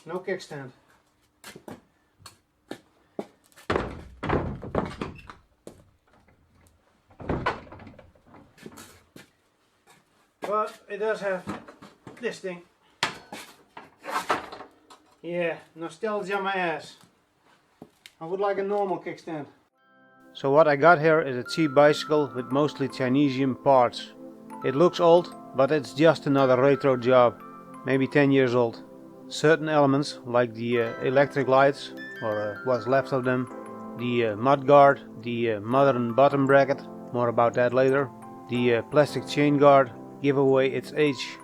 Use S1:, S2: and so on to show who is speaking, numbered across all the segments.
S1: No kickstand. But it does have this thing. Yeah, nostalgia my ass. I would like a normal kickstand. So what I got here is a cheap bicycle with mostly Chinesium parts. It looks old, but it's just another retro job, maybe 10 years old. Certain elements, like the electric lights, or what's left of them, the mudguard, the modern bottom bracket, more about that later, the plastic chain guard, give away its age.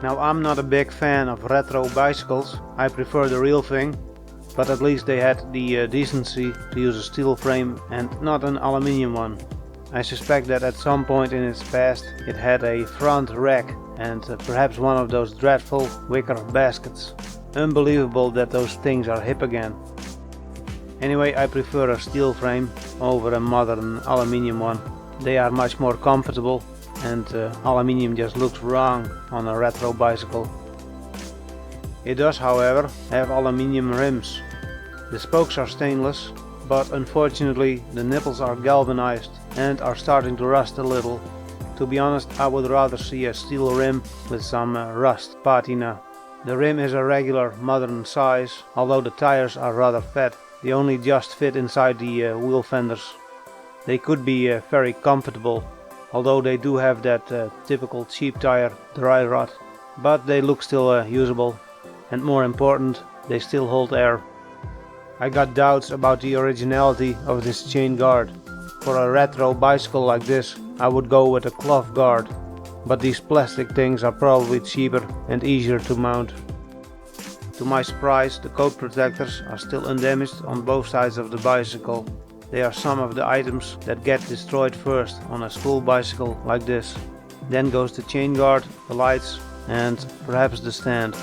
S1: Now I'm not a big fan of retro bicycles, I prefer the real thing, but at least they had the decency to use a steel frame and not an aluminium one. I suspect that at some point in its past it had a front rack and perhaps one of those dreadful wicker baskets. Unbelievable that those things are hip again. Anyway, I prefer a steel frame over a modern aluminium one. They are much more comfortable and aluminium just looks wrong on a retro bicycle. It does, however, have aluminium rims. The spokes are stainless, but unfortunately the nipples are galvanized and are starting to rust a little. To be honest, I would rather see a steel rim with some rust patina. The rim is a regular modern size, although the tires are rather fat. They only just fit inside the wheel fenders. They could be very comfortable, although they do have that typical cheap tire dry rot. But they look still usable, and more important, they still hold air. I got doubts about the originality of this chain guard. For a retro bicycle like this, I would go with a cloth guard, but these plastic things are probably cheaper and easier to mount. To my surprise, the coat protectors are still undamaged on both sides of the bicycle. They are some of the items that get destroyed first on a school bicycle like this. Then goes the chain guard, the lights and perhaps the stand.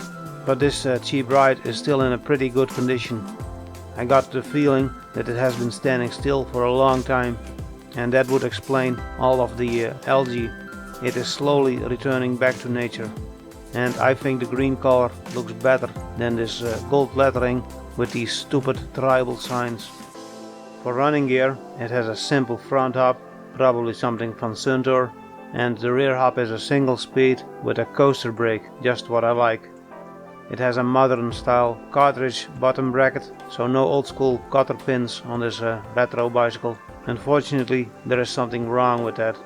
S1: But this cheap ride is still in a pretty good condition. I got the feeling that it has been standing still for a long time, and that would explain all of the algae. It is slowly returning back to nature, and I think the green color looks better than this gold lettering with these stupid tribal signs. For running gear, it has a simple front hub, probably something from Suntour, and the rear hub is a single speed with a coaster brake, just what I like. It has a modern style cartridge bottom bracket, so no old school cotter pins on this retro bicycle. Unfortunately, there is something wrong with that.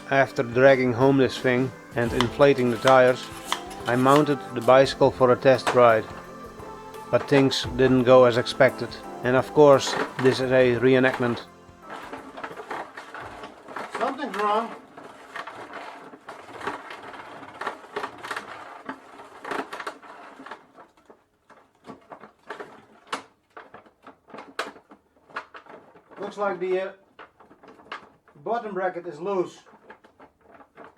S1: After dragging home this thing and inflating the tires, I mounted the bicycle for a test ride. But things didn't go as expected, and of course this is a reenactment. Something's wrong. Looks like the bottom bracket is loose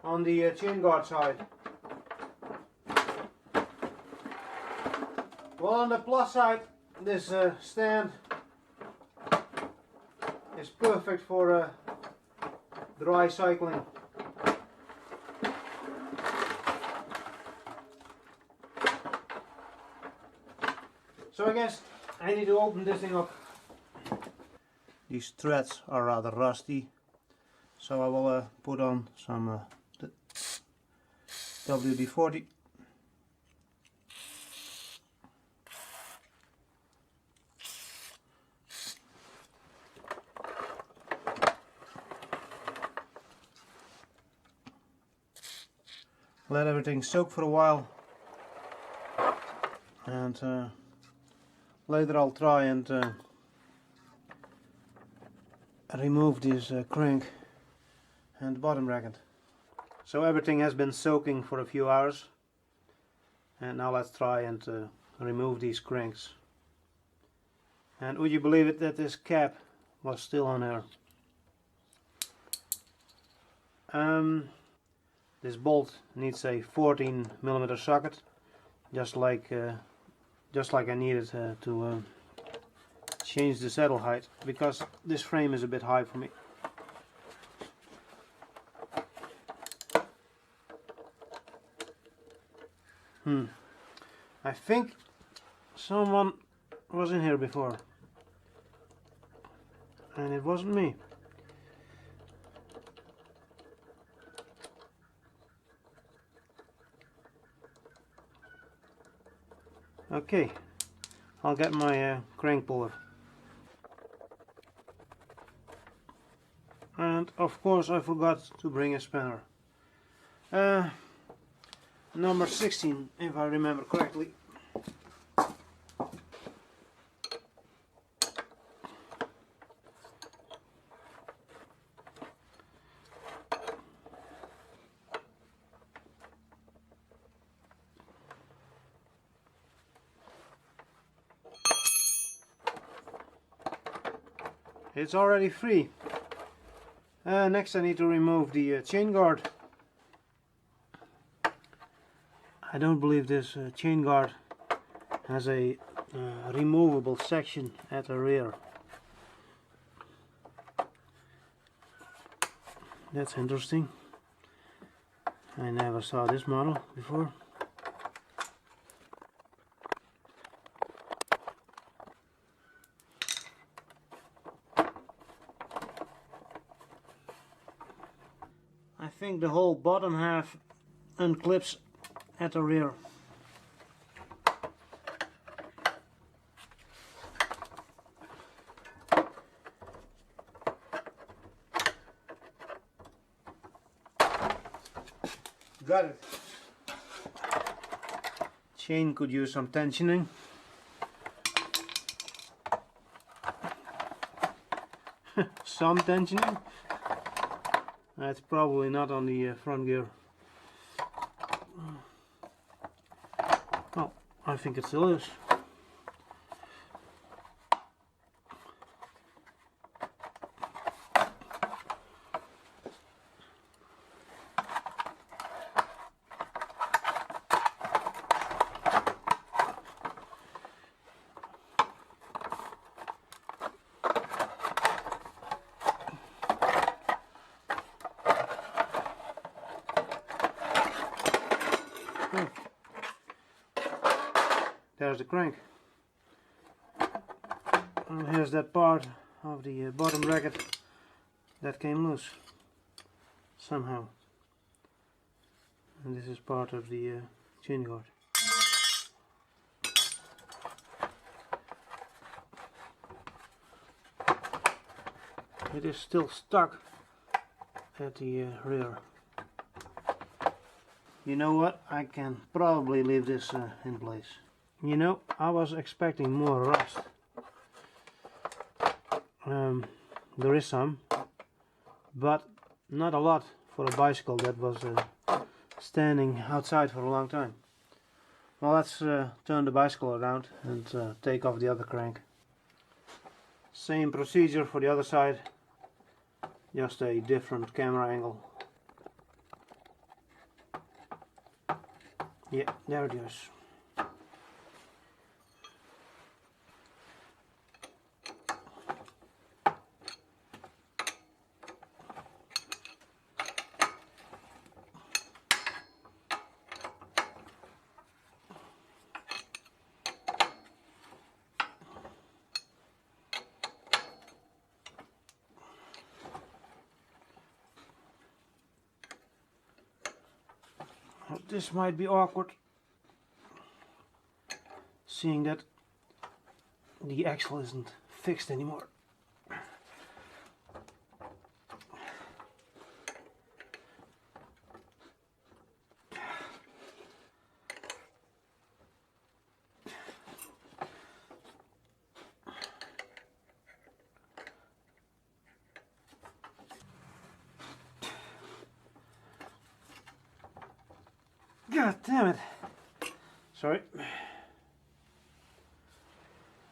S1: on the chain guard side. Well, on the plus side, this stand is perfect for dry cycling. So I guess I need to open this thing up. These threads are rather rusty, so I will put on some WD-40. Let everything soak for a while, and later I'll try and remove this crank and bottom bracket. So everything has been soaking for a few hours, and now let's try and remove these cranks. And would you believe it that this cap was still on there? This bolt needs a 14mm socket, just like I needed to change the saddle height, because this frame is a bit high for me. I think Someone was in here before, and it wasn't me. Okay, I'll get my crank puller. And of course I forgot to bring a spanner. Number 16, if I remember correctly. It's already free. Next I need to remove the chain guard. I don't believe this chain guard has a removable section at the rear. That's interesting. I never saw this model before. I think the whole bottom half unclips at the rear. Got it. Chain could use some tensioning. Some tensioning. That's probably not on the front gear. Oh, I think it still is. There's the crank. And here's that part of the bottom bracket that came loose somehow. And this is part of the chain guard. It is still stuck at the rear. You know what? I can probably leave this in place. You know, I was expecting more rust. There is some, but not a lot for a bicycle that was standing outside for a long time. Well, let's turn the bicycle around and take off the other crank. Same procedure for the other side, just a different camera angle. Yeah, there it is. This might be awkward, seeing that the axle isn't fixed anymore. God damn it. Sorry.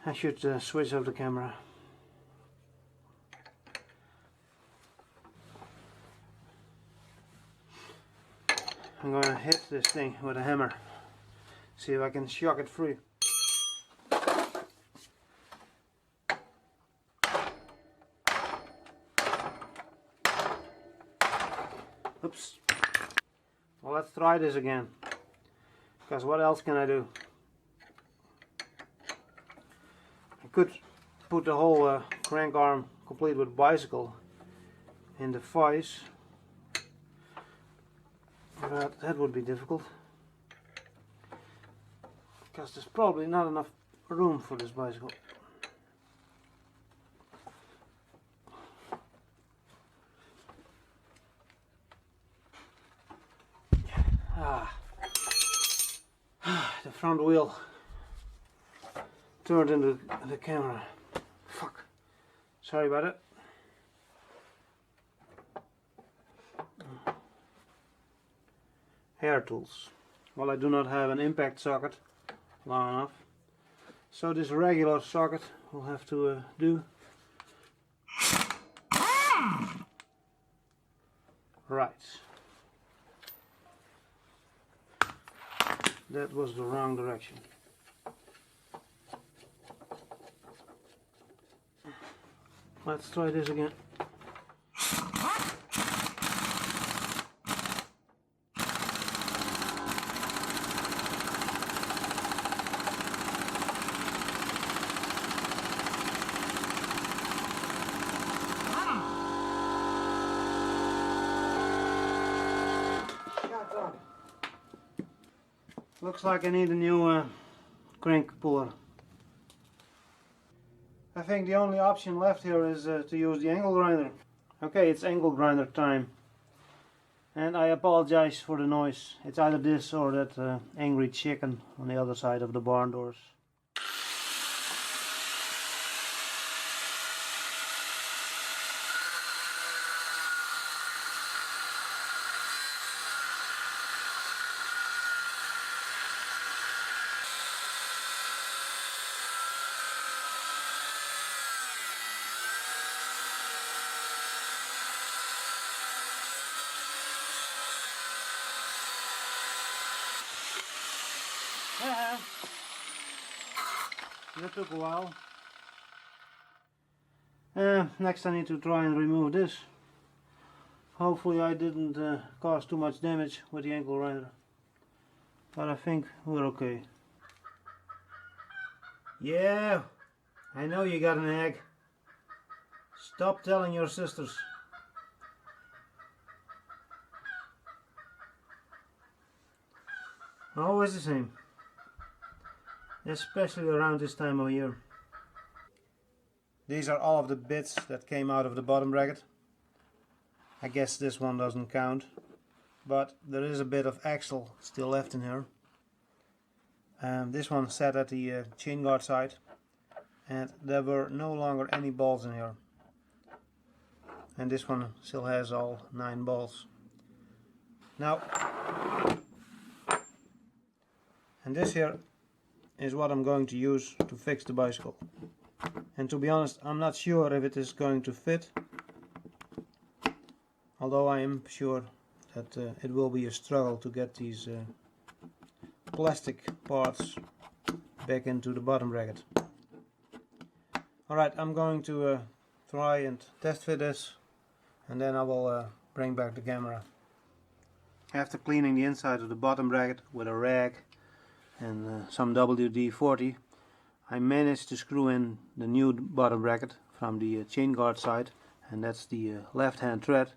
S1: I should switch off the camera. I'm gonna hit this thing with a hammer. See if I can shock it free. Oops. Well, let's try this again. Because what else can I do? could put the whole crank arm complete with bicycle in the vise, but that would be difficult because there's probably not enough room for this bicycle. The front wheel turned into the camera. Fuck. Sorry about it. Hair tools. Well, I do not have an impact socket long enough, so this regular socket will have to do. Right. That was the wrong direction. Let's try this again. Looks like I need a new crank puller. I think the only option left here is to use the angle grinder. Okay, it's angle grinder time. And I apologize for the noise. It's either this or that angry chicken on the other side of the barn doors. That took a while. Next I need to try and remove this. Hopefully I didn't cause too much damage with the angle grinder. But I think we're okay. Yeah, I know you got an egg. Stop telling your sisters. Always the same. Especially around this time of year. These are all of the bits that came out of the bottom bracket. I guess this one doesn't count, but there is a bit of axle still left in here. This one sat at the chain guard side, and there were no longer any balls in here. And this one still has all 9 balls. Now, and this here is what I'm going to use to fix the bicycle. And to be honest, I'm not sure if it is going to fit, although I am sure that it will be a struggle to get these plastic parts back into the bottom bracket. Alright, I'm going to try and test fit this, and then I will bring back the camera. After cleaning the inside of the bottom bracket with a rag and some WD-40, I managed to screw in the new bottom bracket from the chain guard side, and that's the left hand thread.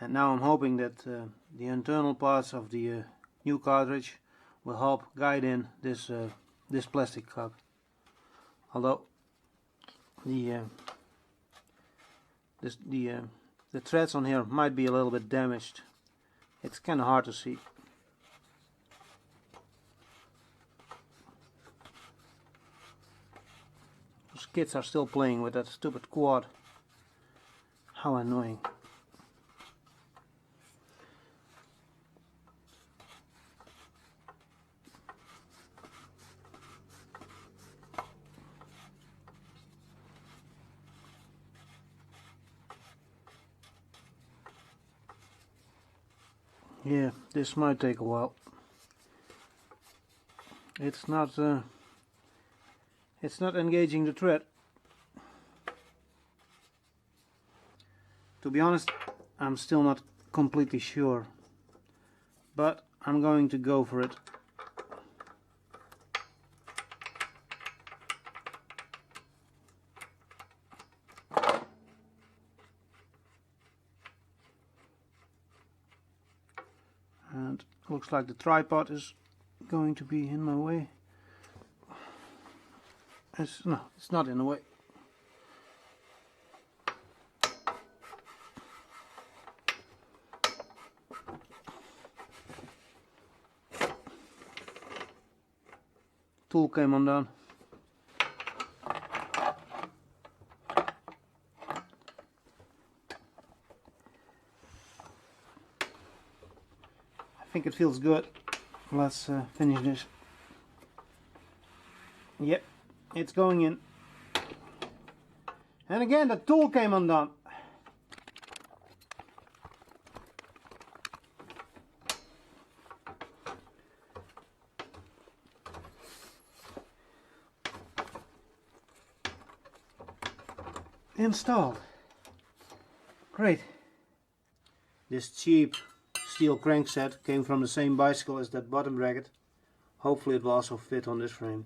S1: And now I'm hoping that the internal parts of the new cartridge will help guide in this this plastic cup. Although the threads on here might be a little bit damaged. It's kind of hard to see. Those kids are still playing with that stupid quad. How annoying. Yeah, this might take a while. It's not engaging the thread. To be honest, I'm still not completely sure, but I'm going to go for it. and looks like the tripod is going to be in my way. No, it's not in the way. Tool came undone. I think it feels good. Let's finish this. Yep, it's going in. And again, the tool came undone. Installed. Great. This cheap steel crankset came from the same bicycle as that bottom bracket. Hopefully it will also fit on this frame.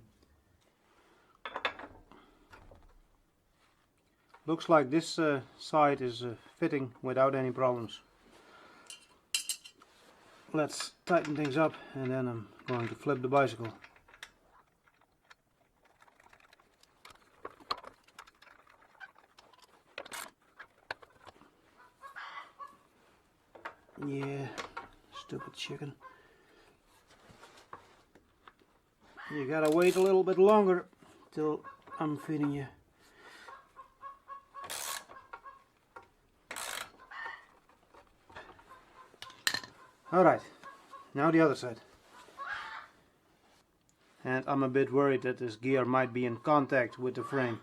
S1: Looks like this side is fitting without any problems. Let's tighten things up and then I'm going to flip the bicycle. Yeah, stupid chicken. You gotta wait a little bit longer till I'm feeding you. Alright, now the other side. And I'm a bit worried that this gear might be in contact with the frame.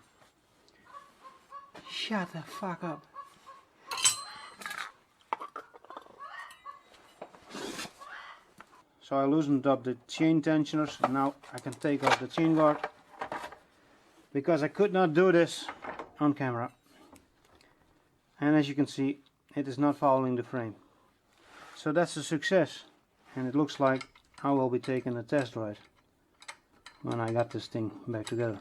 S1: Shut the fuck up. So I loosened up the chain tensioners and now I can take off the chain guard, because I could not do this on camera. And as you can see, it is not following the frame. So that's a success, and it looks like I will be taking a test ride when I got this thing back together.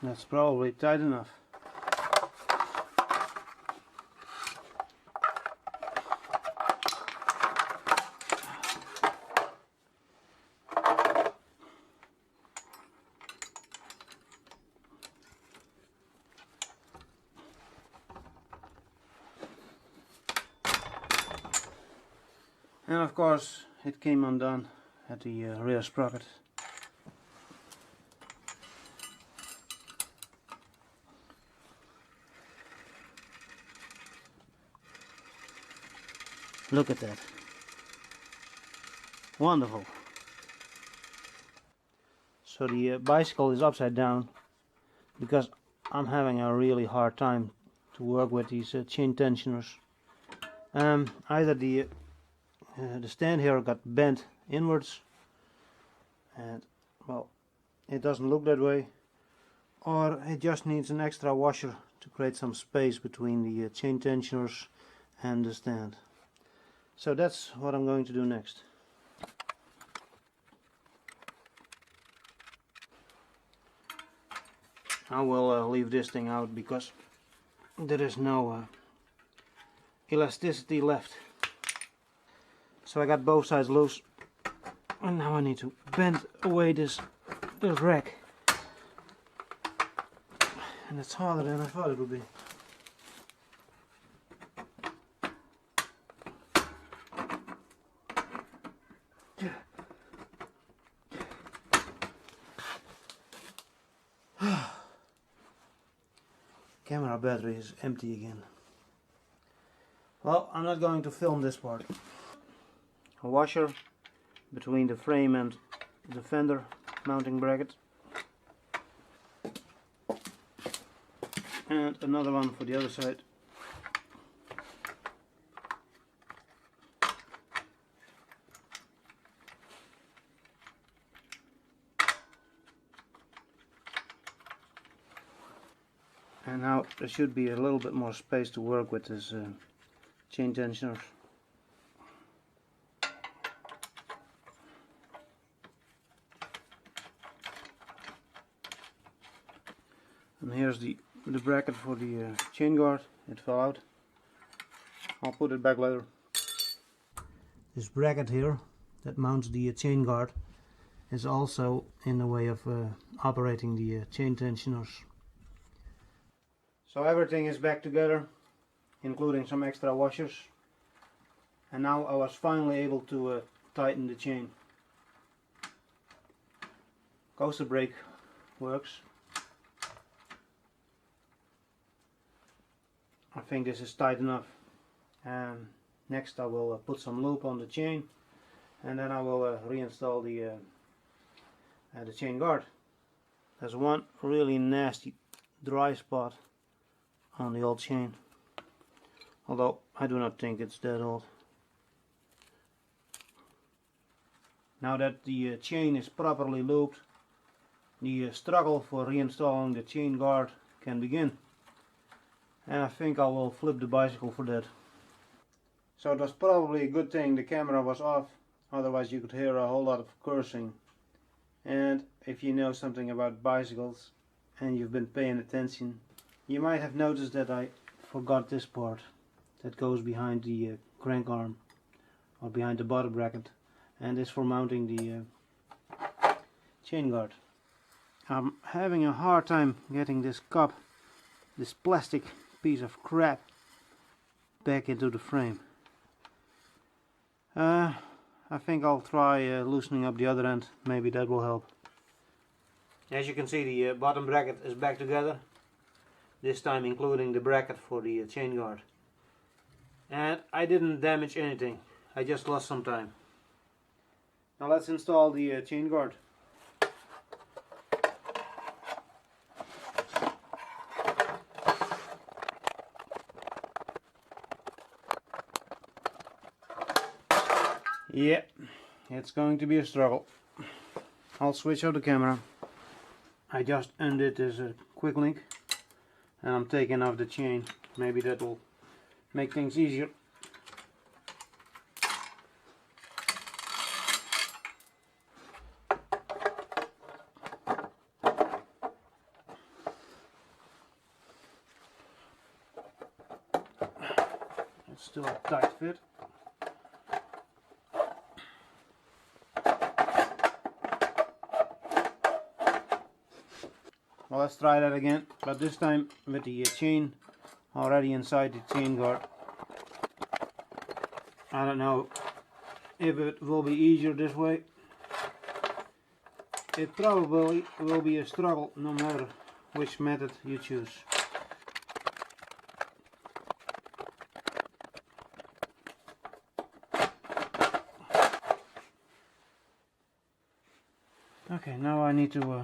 S1: That's probably tight enough. And of course it came undone at the rear sprocket. Look at that. Wonderful. So the bicycle is upside down because I'm having a really hard time to work with these chain tensioners. Either the stand here got bent inwards, and well, it doesn't look that way, or it just needs an extra washer to create some space between the chain tensioners and the stand. So that's what I'm going to do next. I will leave this thing out because there is no elasticity left. So I got both sides loose, and now I need to bend away this rack, and it's harder than I thought it would be. Camera battery is empty again. Well, I'm not going to film this part. A washer between the frame and the fender mounting bracket, and another one for the other side. And now there should be a little bit more space to work with this chain tensioners. And here's the bracket for the chain guard. It fell out. I'll put it back later. This bracket here that mounts the chain guard is also in the way of operating the chain tensioners. So everything is back together, including some extra washers. And now I was finally able to tighten the chain. Coaster brake works. I think this is tight enough. Next I will put some lube on the chain, and then I will reinstall the chain guard. There's one really nasty dry spot on the old chain, although I do not think it's that old. Now that the chain is properly lubed, the struggle for reinstalling the chain guard can begin. And I think I will flip the bicycle for that. So it was probably a good thing the camera was off, otherwise you could hear a whole lot of cursing. And if you know something about bicycles and you've been paying attention, you might have noticed that I forgot this part that goes behind the crank arm, or behind the bottom bracket, and is for mounting the chain guard. I'm having a hard time getting this cup, this plastic piece of crap, back into the frame. I think I'll try loosening up the other end, maybe that will help. As you can see, the bottom bracket is back together, this time including the bracket for the chain guard. And I didn't damage anything, I just lost some time. Now let's install the chain guard. Yeah, it's going to be a struggle. I'll switch out the camera. I just undid this quick link and I'm taking off the chain. Maybe that will make things easier. It's still a tight fit. Well, let's try that again, but this time with the chain already inside the chain guard. I don't know if it will be easier this way. It probably will be a struggle no matter which method you choose. Okay, now I need to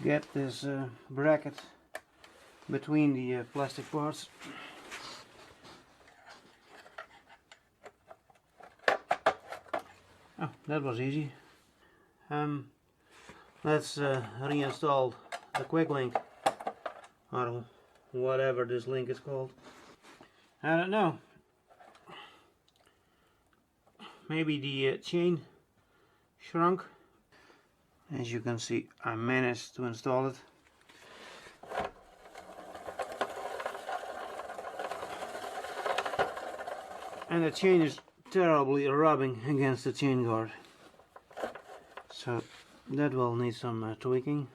S1: get this bracket between the plastic parts. Oh, that was easy. Let's reinstall the quick link, or whatever this link is called. I don't know. Maybe the chain shrunk. As you can see, I managed to install it. And the chain is terribly rubbing against the chain guard. So that will need some tweaking.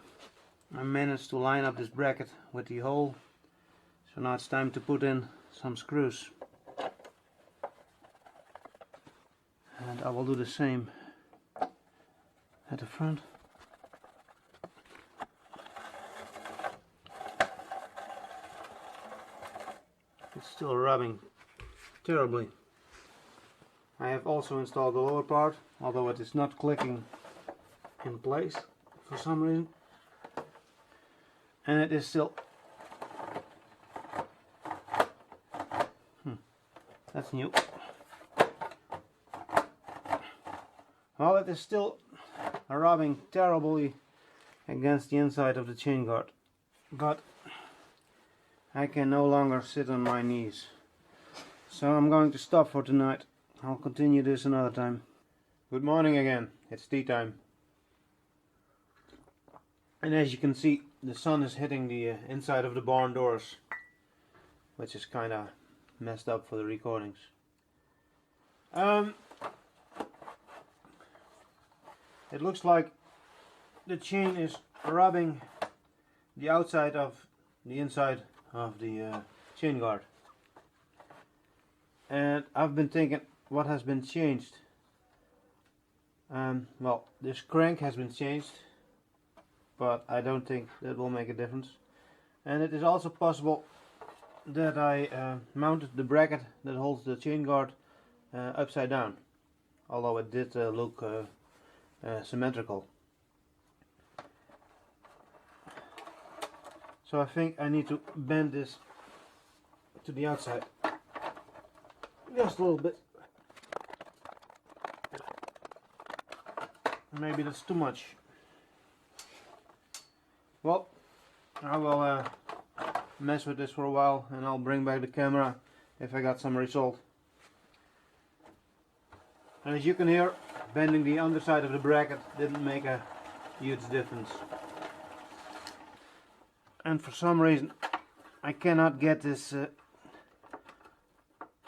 S1: I managed to line up this bracket with the hole. So now it's time to put in some screws. And I will do the same at the front. It's still rubbing terribly. I have also installed the lower part, although it is not clicking in place for some reason. And it is still... That's new. Well, it is still rubbing terribly against the inside of the chain guard. But I can no longer sit on my knees. So I'm going to stop for tonight. I'll continue this another time. Good morning again. It's tea time. And as you can see, the sun is hitting the inside of the barn doors, which is kinda messed up for the recordings. It looks like the chain is rubbing the outside of the inside of the chain guard. And I've been thinking, what has been changed? Well, this crank has been changed, but I don't think that will make a difference. And it is also possible that I mounted the bracket that holds the chain guard upside down, although it did look symmetrical. So I think I need to bend this to the outside just a little bit. Maybe that's too much. Well, I will mess with this for a while and I'll bring back the camera if I got some result. And as you can hear, bending the underside of the bracket didn't make a huge difference. And for some reason I cannot get this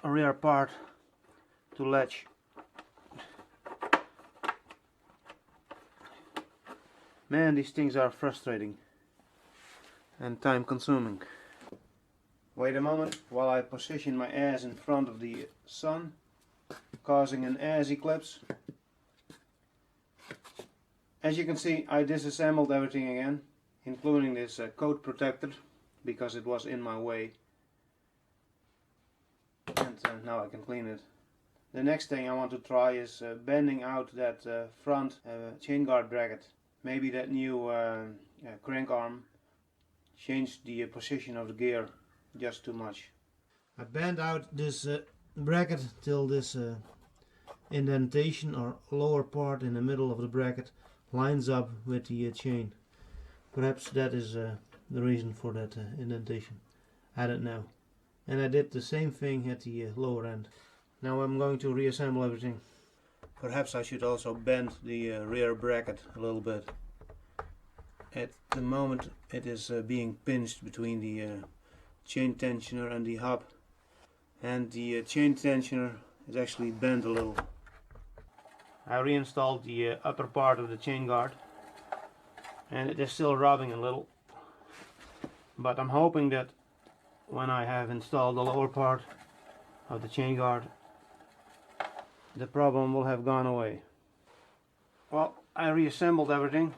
S1: rear part to latch. Man, these things are frustrating and time consuming. Wait a moment while I position my ass in front of the sun, causing an ass eclipse. As you can see, I disassembled everything again, including this coat protector, because it was in my way. And now I can clean it. The next thing I want to try is bending out that front chain guard bracket. Maybe that new crank arm changed the position of the gear just too much. I bent out this bracket till this indentation or lower part in the middle of the bracket lines up with the chain. Perhaps that is the reason for that indentation. I don't know. And I did the same thing at the lower end. Now I'm going to reassemble everything. Perhaps I should also bend the rear bracket a little bit. At the moment it is being pinched between the chain tensioner and the hub. And the chain tensioner is actually bent a little. I reinstalled the upper part of the chain guard. And it is still rubbing a little. But I'm hoping that when I have installed the lower part of the chain guard, the problem will have gone away. Well, I reassembled everything,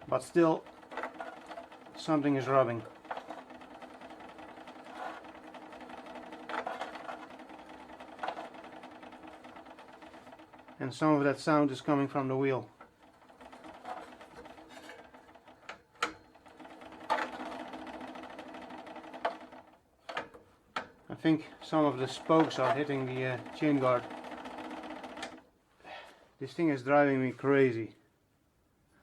S1: but still something is rubbing. And some of that sound is coming from the wheel. I think some of the spokes are hitting the chain guard. This thing is driving me crazy.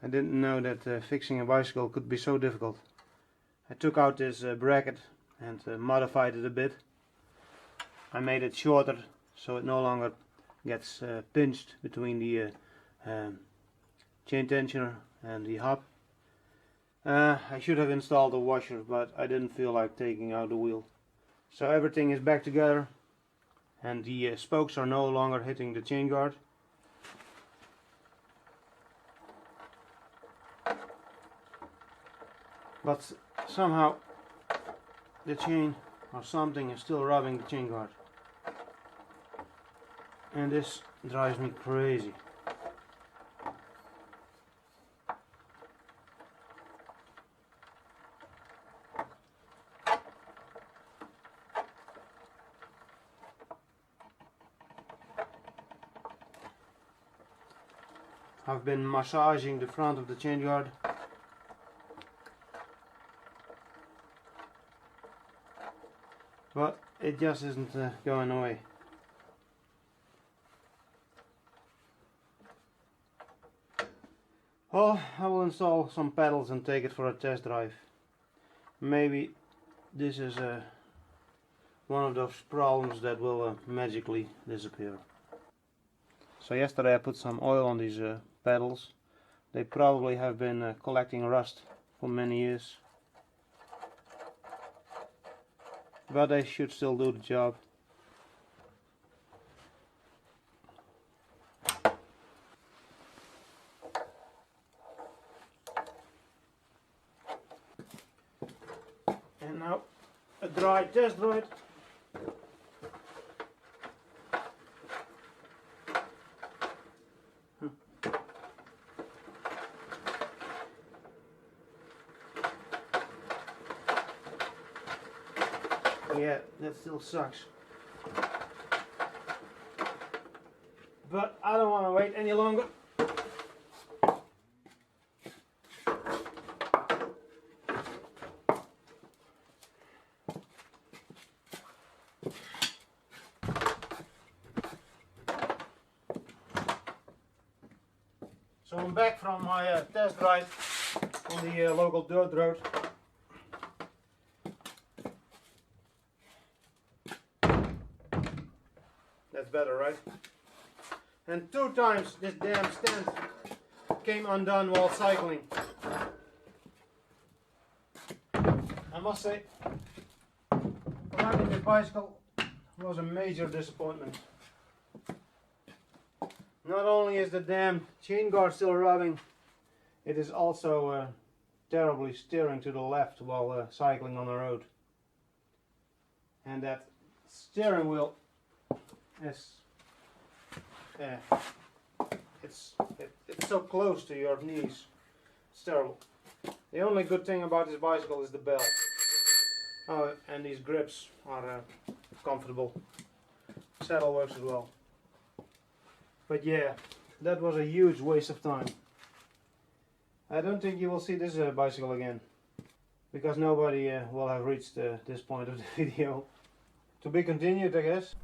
S1: I didn't know that fixing a bicycle could be so difficult. I took out this bracket and modified it a bit. I made it shorter so it no longer gets pinched between the chain tensioner and the hub. I should have installed a washer, but I didn't feel like taking out the wheel. So everything is back together and the spokes are no longer hitting the chain guard. But somehow the chain or something is still rubbing the chain guard. And this drives me crazy. I've been massaging the front of the chain guard. But it just isn't going away. Well, I will install some pedals and take it for a test drive. Maybe this is one of those problems that will magically disappear. So yesterday I put some oil on these pedals They probably have been collecting rust for many years. But they should still do the job. And now a dry test ride. Yeah, that still sucks. But I don't want to wait any longer. So I'm back from my test ride on the local dirt road. That's better, right? And 2 times this damn stand came undone while cycling. I must say, riding the bicycle was a major disappointment. Not only is the damn chain guard still rubbing, it is also terribly steering to the left while cycling on the road. And that steering wheel is it's so close to your knees. It's terrible. The only good thing about this bicycle is the belt. Oh, and these grips are comfortable. Saddle works as well. But yeah, that was a huge waste of time. I don't think you will see this bicycle again, because nobody will have reached this point of the video. To be continued, I guess.